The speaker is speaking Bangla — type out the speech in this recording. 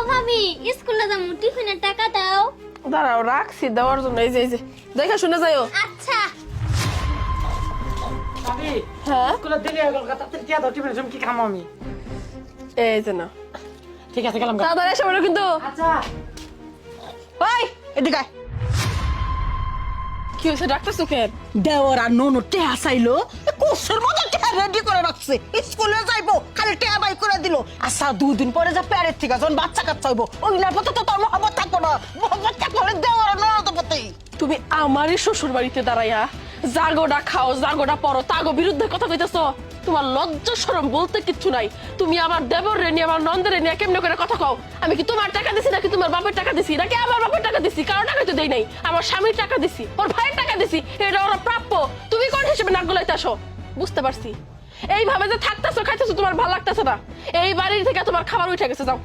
ভাবি স্কুলে যাবো টিফিনের টাকা দাও। দাঁড়াও রাখছি দেওয়ার জন্য। এই যে দেখা শুনে যাইও। আচ্ছা ভাবি হ্যাঁ স্কুলে দেরি হয়ে গেল তাড়াতাড়ি দিয়া দাও টিফিনের সময় কি খামো আমি। এই যে না ঠিক আছে গেলাম তাড়াতাড়ি এসে বলো কিন্তু। আচ্ছা ওই এদিকে আয়। কি হয়েছে ডাক্তার চোখের? দেওয়ার আর ননু টেহা চাইলো কোর্সের মতো টেহা রেডি করে রাখছে স্কুলে যাইবো খালি টেহা বাই করে দিল। আচ্ছা 2 দিন পরে যা প্যারের থেকে যখন বাচ্চা কাচ্চা হইবো ওই না পথে তো তোর মহব্বত থাকবো না। মহব্বত থাকলে দেওয়ার আর ননদ পথে তুমি আমারই শ্বশুর বাড়িতে দাঁড়াইয়া জাগোটা খাও জাগোটা পরো তাগো বিরুদ্ধে কথা কইতেছো? তোমার লজ্জা শরম বলতে কিচ্ছু নাই। তুমি আমার দেবর রে নিয়ে আমার নন্দের নিয়ে কেমনে করে কথা কও? আমি কি তোমার টাকা দিছি নাকি তোমার বাপের টাকা দিছি নাকি আমার বাপের টাকা দিছি? কারো টাকা তো দেই নাই, আমার স্বামীর টাকা দিছি, ওর ভাইয়ের টাকা দিছি, এটা ওরা প্রাপ্য। তুমি কোন হিসেবে নাক গলাইতে আসো? বুঝতে পারছি এইভাবে যে থাকতেছো খাইতেছো তোমার ভালো লাগতেছে না। এই বাড়ির থেকে তোমার খাবার উঠে গেছে, যাও